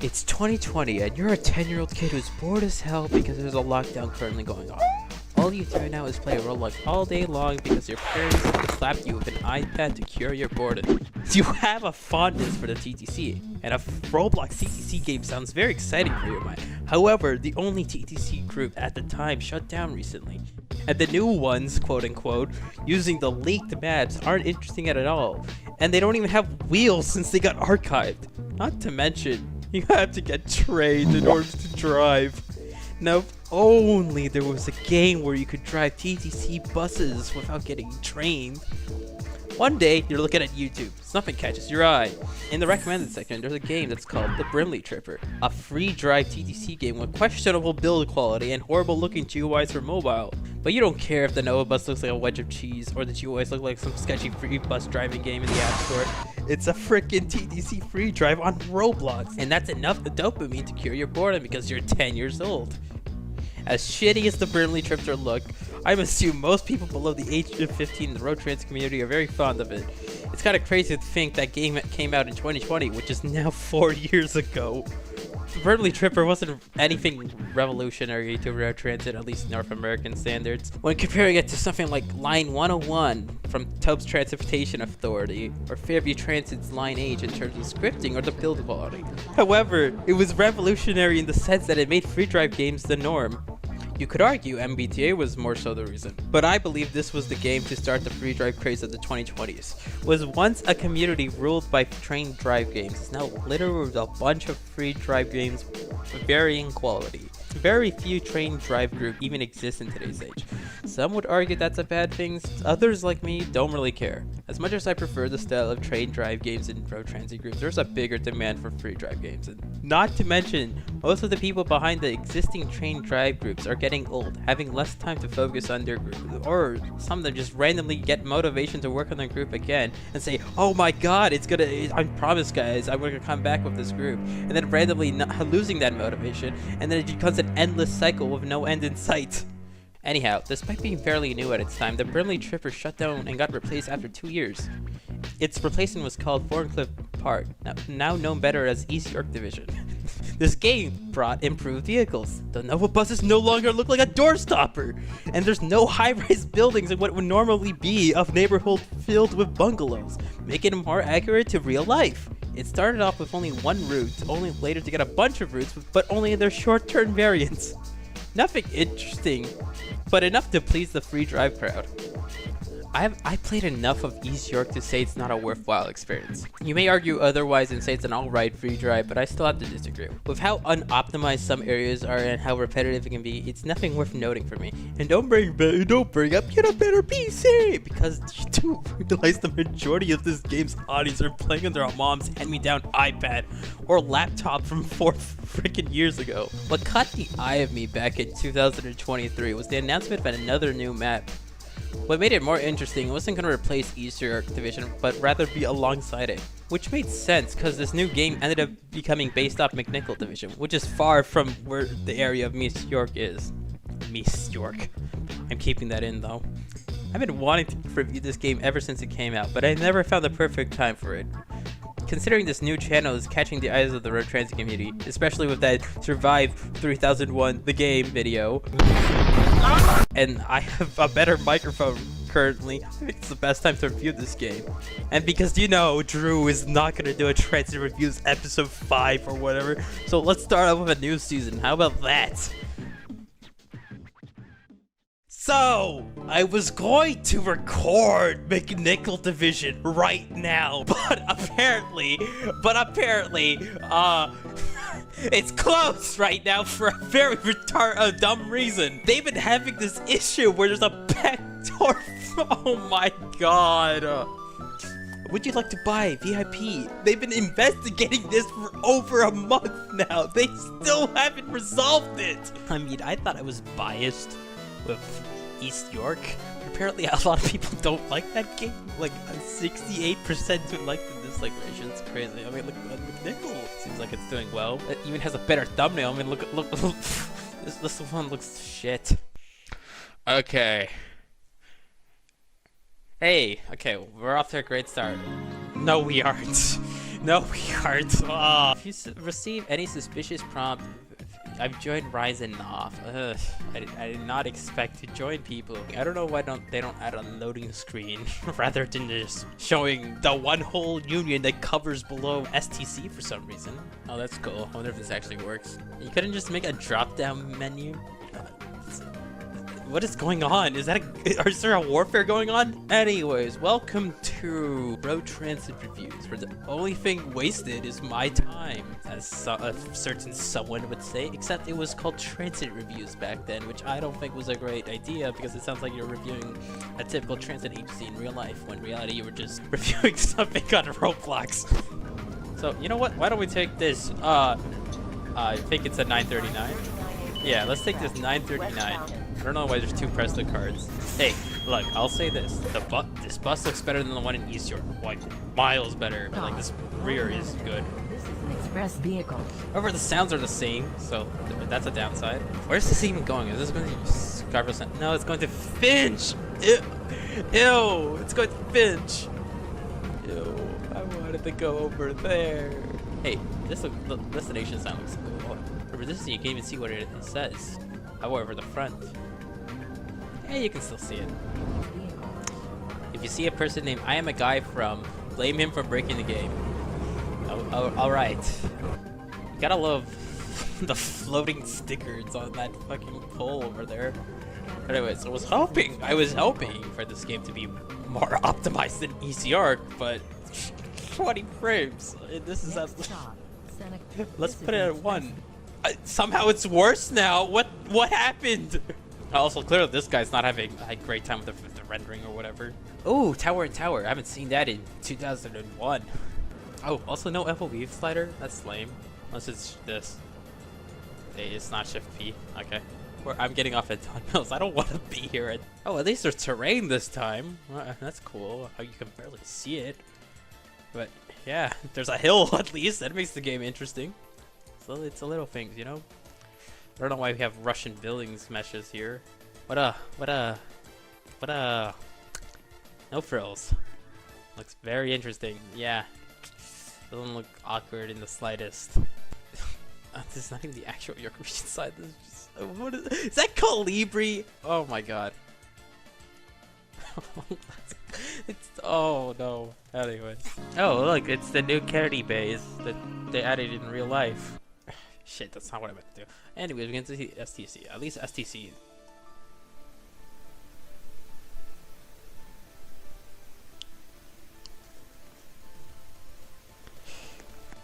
It's 2020 and you're a 10-year-old kid who's bored as hell because there's a lockdown currently going on. All you do now is play Roblox all day long because your parents slapped you with an iPad to cure your boredom. You have a fondness for the TTC, and a Roblox TTC game sounds very exciting for your mind. However, the only TTC group at the time shut down recently, and the new ones, quote-unquote, using the leaked maps aren't interesting at all, and they don't even have wheels since they got archived. Not to mention, you have to get trained in order to drive. Now, if only there was a game where you could drive TTC buses without getting trained. One day, you're looking at YouTube, something catches your eye. In the recommended section, there's a game that's called The Brimley Tripper, a free drive TTC game with questionable build quality and horrible looking GUIs for mobile. But you don't care if the Nova bus looks like a wedge of cheese or the GUIs look like some sketchy free bus driving game in the App Store. It's a freaking TTC free drive on Roblox, and that's enough dopamine to cure your boredom because you're 10 years old. As shitty as the Brimley Tripper look, I assume most people below the age of 15 in the road trans community are very fond of it. It's kind of crazy to think that game came out in 2020, which is now 4 years ago. The Brimley Tripper wasn't anything revolutionary to road transit, at least North American standards, when comparing it to something like Line 101 from Tubbs Transportation Authority, or Fairview Transit's Line H in terms of scripting or the build quality. However, it was revolutionary in the sense that it made free drive games the norm. You could argue MBTA was more so the reason, but I believe this was the game to start the free drive craze of the 2020s. Was once a community ruled by trained drive games, it's now literally a bunch of free drive games with varying quality. Very few trained drive groups even exist in today's age. Some would argue that's a bad thing, others like me don't really care. As much as I prefer the style of trained drive games in road transit groups, there's a bigger demand for free drive games. And not to mention, most of the people behind the existing trained drive groups are getting old, having less time to focus on their group, or some of them just randomly get motivation to work on their group again and say, oh my god, I promise guys, I'm gonna come back with this group, and then randomly losing that motivation, and then it becomes an endless cycle with no end in sight. Anyhow, despite being fairly new at its time, the Brimley Tripper shut down and got replaced after 2 years. Its replacement was called Thorncliffe Park, now known better as East York Division. This game brought improved vehicles. The Nova buses no longer look like a doorstopper, and there's no high-rise buildings in what would normally be a neighborhood filled with bungalows, making it more accurate to real life. It started off with only one route, only later to get a bunch of routes, but only in their short-term variants. Nothing interesting, but enough to please the free drive crowd. I played enough of East York to say it's not a worthwhile experience. You may argue otherwise and say it's an alright free drive, but I still have to disagree. With how unoptimized some areas are and how repetitive it can be, it's nothing worth noting for me. And don't bring up get a better PC, because you do realize the majority of this game's audience are playing on their mom's hand-me-down iPad or laptop from 4 freaking years ago. What caught the eye of me back in 2023 was the announcement of another new map. What made it more interesting, it wasn't going to replace East York Division, but rather be alongside it. Which made sense, because this new game ended up becoming based off McNicoll Division, which is far from where the area of East York is. East York. I'm keeping that in though. I've been wanting to review this game ever since it came out, but I never found the perfect time for it. Considering this new channel is catching the eyes of the road transit community, especially with that Survive 3001 the game video, and I have a better microphone currently, I think it's the best time to review this game. And because you know Drew is not going to do a transit reviews episode 5 or whatever, so let's start off with a new season. How about that? So, I was going to record McNicoll Division right now, but apparently, it's closed right now for a very dumb reason. They've been having this issue where there's a backdoor. Oh my god. Would you like to buy VIP? They've been investigating this for over a month now. They still haven't resolved it. I mean, I thought I was biased with East York, but apparently a lot of people don't like that game. Like 68% who like the dislike ratio. It's crazy. I mean, look at McNicoll. Seems like it's doing well. It even has a better thumbnail. I mean, look. This one looks shit. Okay. Hey, okay, we're off to a great start. No, we aren't. No cards. Oh. If you receive any suspicious prompt, I've joined Rise and off. I did not expect to join people. I don't know why they don't add a loading screen rather than just showing the one whole union that covers below STC for some reason. Oh, that's cool. I wonder if this actually works. You couldn't just make a drop-down menu? What is going on? Is there a warfare going on? Anyways, welcome to Road Transit Reviews, where the only thing wasted is my time, as a certain someone would say, except it was called Transit Reviews back then, which I don't think was a great idea because it sounds like you're reviewing a typical transit agency in real life, when in reality you were just reviewing something on Roblox. So, you know what? Why don't we take this, I think it's a 939. Yeah, let's take this 939. I don't know why there's two Presto cards. Hey, look, I'll say this. This bus looks better than the one in East York. Like, miles better. But, like, this rear is good. This is an express vehicle. However, the sounds are the same, so that's a downside. Where's this even going? Is this going to Scarborough? No, it's going to Finch! Ew! Ew! It's going to Finch! Ew, I wanted to go over there. Hey, the destination sign looks cool. Remember, this you can't even see what it says. However, the front, yeah, you can still see it. If you see a person named I am a guy from, blame him for breaking the game. Oh, alright. You gotta love the floating stickers on that fucking pole over there. Anyways, I was hoping for this game to be more optimized than ECR, but 20 frames. This is let's put it at 1. Somehow it's worse now. What happened? Also, clearly this guy's not having a great time with the rendering or whatever. Oh, Tower and Tower. I haven't seen that in 2001. Oh, also no FOV slider. That's lame. Unless it's this. Hey, it's not Shift P. Okay. I'm getting off at Don Mills. I don't want to be here. Oh, at least there's terrain this time. That's cool. How you can barely see it. But yeah, there's a hill at least. That makes the game interesting. So it's a little things, you know? I don't know why we have Russian buildings meshes here. No frills. Looks very interesting. Yeah. Doesn't look awkward in the slightest. This is not even the actual York region side. This is just, is that Colibri? Oh my god. Oh no. Anyways. Oh look, it's the new Kennedy base that they added in real life. Shit, that's not what I meant to do. Anyways, we get to see STC. At least STC.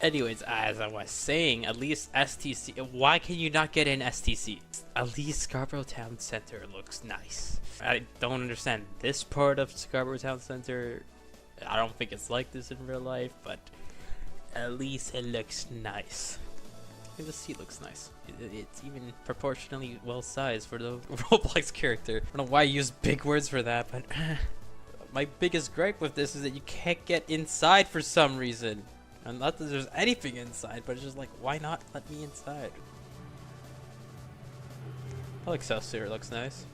Anyways, as I was saying, at least STC. Why can you not get in STC? At least Scarborough Town Center looks nice. I don't understand this part of Scarborough Town Center. I don't think it's like this in real life, but at least it looks nice. And the seat looks nice. It's even proportionally well sized for the Roblox character. I don't know why I use big words for that, but my biggest gripe with this is that you can't get inside for some reason. And not that there's anything inside, but it's just like, why not let me inside? I like Excelsior, it looks nice.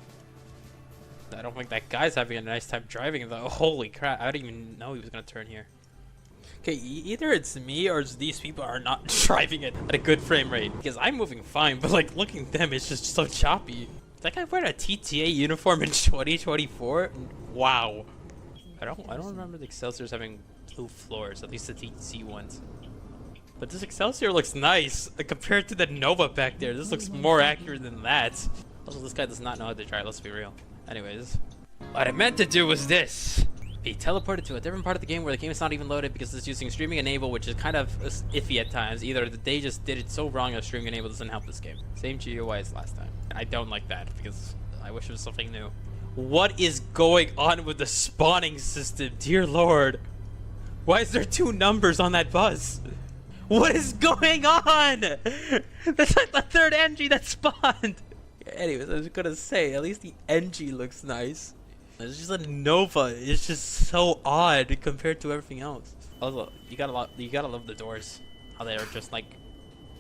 I don't think that guy's having a nice time driving though. Holy crap, I didn't even know he was gonna turn here. Okay, either it's me or these people are not driving it at a good frame rate. Because I'm moving fine, but like looking at them, it's just so choppy. That guy wearing a TTA uniform in 2024? Wow. I don't remember the Excelsiors having blue floors, at least the TTC ones. But this Excelsior looks nice compared to the Nova back there. This looks more accurate than that. Also, this guy does not know how to drive, let's be real. Anyways, what I meant to do was this. Be teleported to a different part of the game where the game is not even loaded because it's using streaming enable, which is kind of iffy at times. Either they just did it so wrong that streaming enable doesn't help this game. Same GUI as last time. I don't like that because I wish it was something new. What is going on with the spawning system? Dear Lord. Why is there 2 numbers on that bus? What is going on? That's like the 3rd NG that spawned. Anyways, I was gonna say, at least the NG looks nice. It's just a Nova. It's just so odd compared to everything else. Also, you gotta love the doors. How they are just like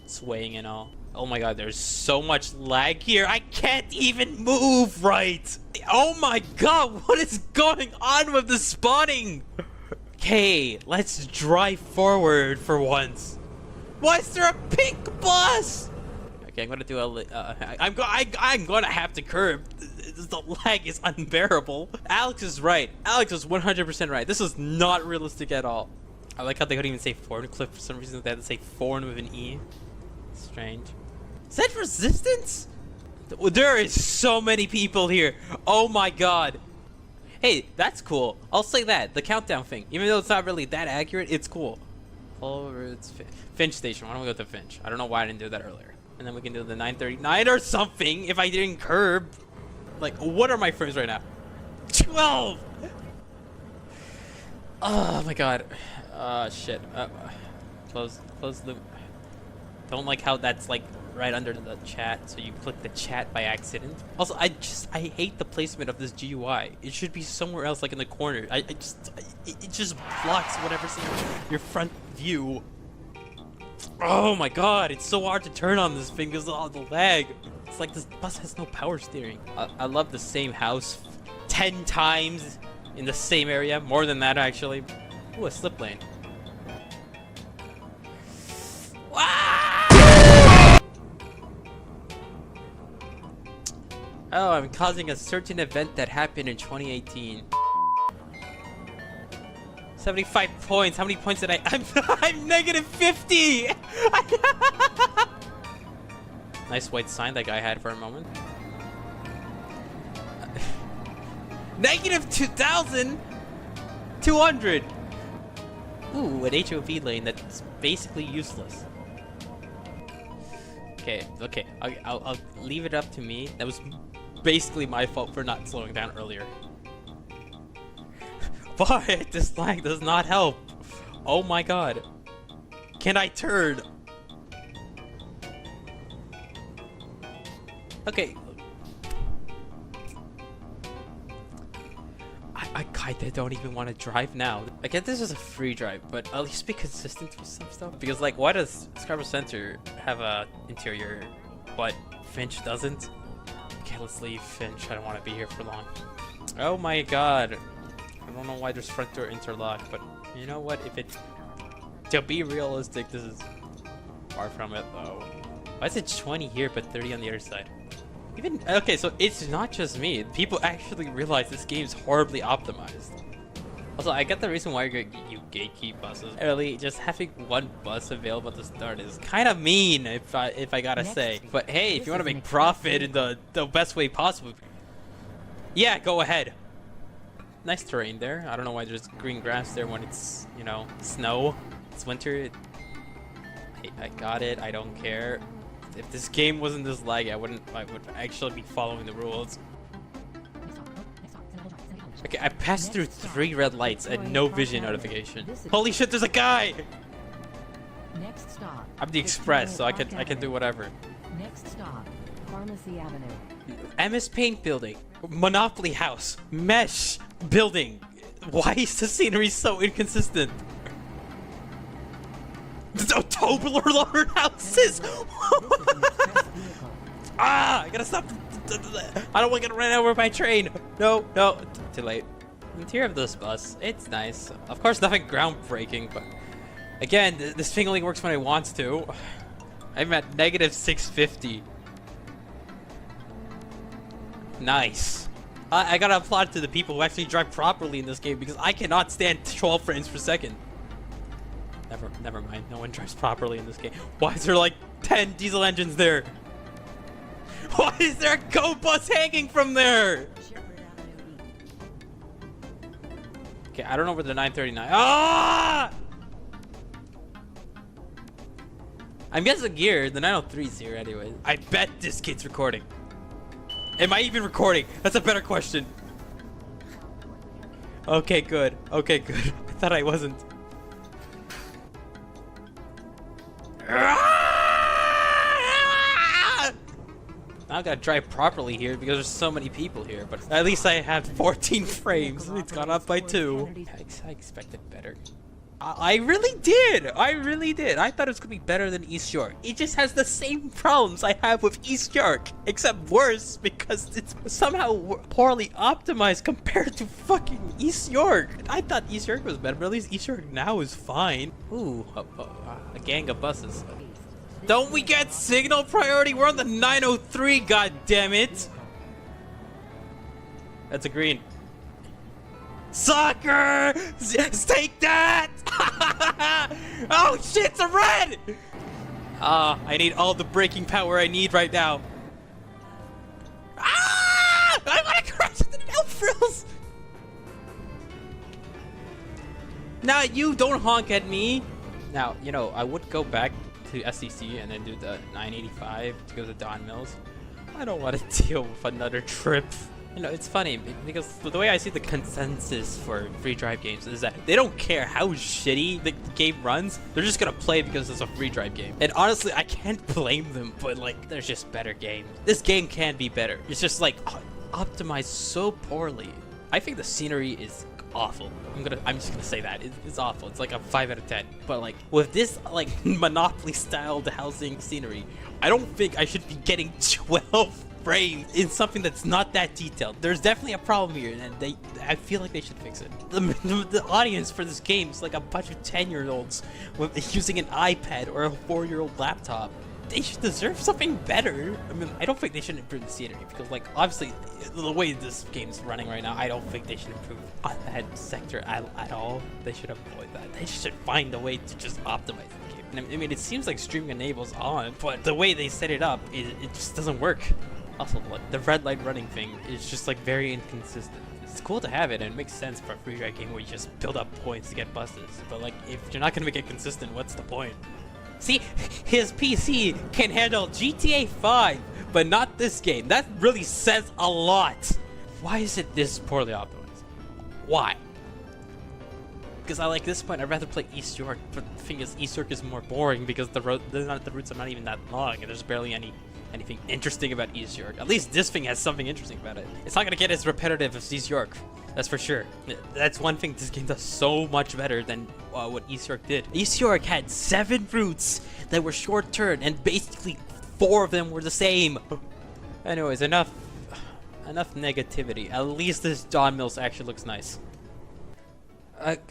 swaying and all. Oh my god, there's so much lag here. I can't even move right. Oh my god, what is going on with the spawning? Okay, let's drive forward for once. Why is there a pink bus? Okay, I'm gonna do I'm gonna have to curb. The lag is unbearable. Alex is right. Alex is 100% right. This is not realistic at all. I like how they couldn't even say foreign clip for some reason. They had to say foreign with an E. Strange. Is that resistance? There is so many people here. Oh my god. Hey, that's cool. I'll say that. The countdown thing. Even though it's not really that accurate, it's cool. Oh, it's Finch Station. Why don't we go to Finch? I don't know why I didn't do that earlier. And then we can do the 939 or something if I didn't curb. Like, what are my frames right now? 12! Oh my god. Shit. Close the... Don't like how that's like right under the chat, so you click the chat by accident. Also, I hate the placement of this GUI. It should be somewhere else, like in the corner. It just blocks whatever's in your front view. Oh my god, it's so hard to turn on this thing because of all the lag. It's like this bus has no power steering. I love the same house 10 times in the same area. More than that, actually. Ooh, a slip lane. Oh, I'm causing a certain event that happened in 2018. 75 points. How many points did I'm negative 50! Nice white sign that guy had for a moment. Negative 2,200! Ooh, an HOV lane that's basically useless. Okay, I'll leave it up to me. That was basically my fault for not slowing down earlier. But this lag does not help. Oh my god. Can I turn? Okay. I kinda don't even want to drive now. I get this is a free drive, but at least be consistent with some stuff. Because like, why does Scarborough Center have a interior, but Finch doesn't? Okay, let's leave Finch. I don't want to be here for long. Oh my god. I don't know why there's front door interlock, but you know what? To be realistic, this is far from it though. Why is it 20 here but 30 on the other side? Okay, so it's not just me. People actually realize this game is horribly optimized. Also, I get the reason why you gatekeep buses early. Just having one bus available to start is kind of mean, if I gotta say. But hey, if you want to make profit in the best way possible, yeah, go ahead. Nice terrain there. I don't know why there's green grass there when it's, you know, snow. It's winter. I got it. I don't care. If this game wasn't this laggy, I would actually be following the rules. Okay, I passed through 3 red lights and no vision notification. Holy shit, there's a guy! Next stop. I'm the express, so I can do whatever. Next stop, Pharmacy Avenue. MS Paint building, Monopoly house, Mesh building. Why is the scenery so inconsistent? Tobler houses. Ah! I gotta stop. I don't want to get ran over by train. No, too late. Interior of this bus, it's nice. Of course, nothing groundbreaking, but again, this thing only works when it wants to. I'm at negative 650. Nice. I gotta applaud to the people who actually drive properly in this game because I cannot stand 12 frames per second. Never mind. No one drives properly in this game. Why is there like 10 diesel engines there? Why is there a go bus hanging from there? Okay, I don't know where the 939. Ah! I'm guessing here. The 903 is here anyway. I bet this kid's recording. Am I even recording? That's a better question. Okay, good. Okay, good. I thought I wasn't. Now I gotta drive properly here because there's so many people here, but at least I have 14 frames. It's gone up by 2. I expected better. I really did. I really did. I thought it was gonna be better than East York. It just has the same problems I have with East York, except worse because it's somehow poorly optimized compared to fucking East York. I thought East York was better, but at least East York now is fine. Ooh, a gang of buses. Don't we get signal priority? We're on the 903. God damn it! That's a green. Soccer! Take that! Oh shit, it's a red! I need all the braking power I need right now. Ah! I'm gonna crash into the no frills! Now you don't honk at me. Now, you know, I would go back to SCC and then do the 985 to go to Don Mills. I don't want to deal with another trip. You know, it's funny because the way I see the consensus for free drive games is that they don't care how shitty the game runs. They're just gonna play because it's a free drive game. And honestly, I can't blame them, but like, there's just better games. This game can be better. It's just like optimized so poorly. I think the scenery is awful. I'm just gonna say that it's awful. It's like a 5 out of 10. But like with this like Monopoly styled housing scenery, I don't think I should be getting 12 frames in something that's not that detailed. There's definitely a problem here, and I feel like they should fix it. The audience for this game is like a bunch of 10-year-olds using an iPad or a 4-year-old laptop. They should deserve something better. I mean, I don't think they should improve the scenery because, like, obviously, the way this game's running right now, I don't think they should improve on that sector at all. They should avoid that. They should find a way to just optimize the game. I mean, it seems like streaming enables on, but the way they set it up, it just doesn't work. Also, the red light running thing is just like very inconsistent. It's cool to have it and it makes sense for a free ride game where you just build up points to get buses. But like, if you're not gonna make it consistent, what's the point? See, his PC can handle GTA 5, but not this game. That really says a lot. Why is it this poorly optimized? Why? Because at this point, I'd rather play East York, but the thing is, East York is more boring because the routes are not even that long, and there's barely anything interesting about East York. At least this thing has something interesting about it. It's not gonna get as repetitive as East York, that's for sure. That's one thing this game does so much better than what East York did. East York had 7 routes that were short turn, and basically 4 of them were the same. Anyways, enough negativity. At least this Don Mills actually looks nice.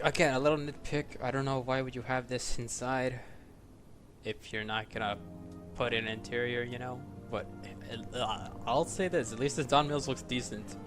Again, a little nitpick. I don't know why would you have this inside if you're not gonna put in interior, you know. But I'll say this: at least this Don Mills looks decent.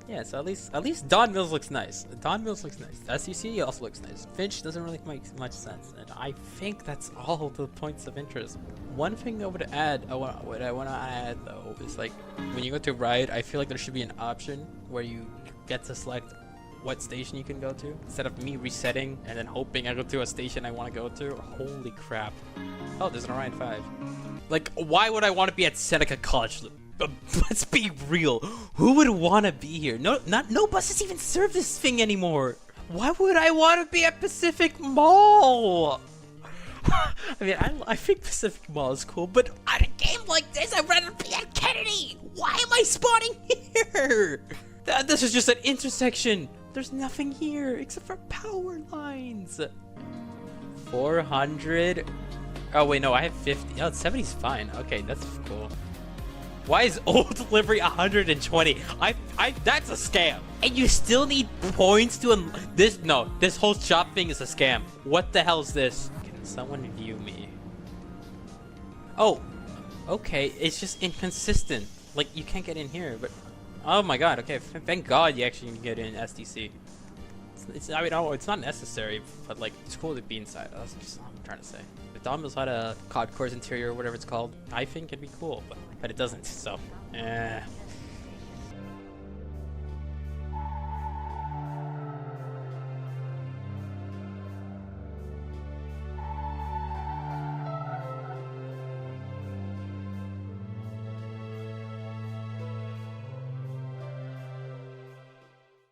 Yeah, so at least Don Mills looks nice. Don Mills looks nice. SCC also looks nice. Finch doesn't really make much sense, and I think that's all the points of interest. One thing I would add, what I want to add though, is like when you go to ride, I feel like there should be an option where you get to select what station you can go to instead of me resetting and then hoping I go to a station I want to go to. Holy crap! Oh, there's an Orion 5. Like, why would I want to be at Seneca College Loop? Let's be real. Who would want to be here? No buses even serve this thing anymore. Why would I want to be at Pacific Mall? I mean, I think Pacific Mall is cool, but on a game like this, I'd rather be at Kennedy. Why am I spawning here? This is just an intersection. There's nothing here except for power lines. 400. Oh wait, no, I have 50. Oh, 70's fine. Okay, that's cool. Why is old delivery 120? That's a scam. And you still need points to this. No, this whole shop thing is a scam. What the hell is this? Can someone view me? Oh, okay. It's just inconsistent. Like, you can't get in here, but oh my god. Okay, thank God you actually can get in STC. I mean, it's not necessary, but like, it's cool to be inside. That's just what I'm trying to say. If Don Mills had a COD Course interior or whatever it's called, I think it'd be cool, but it doesn't, so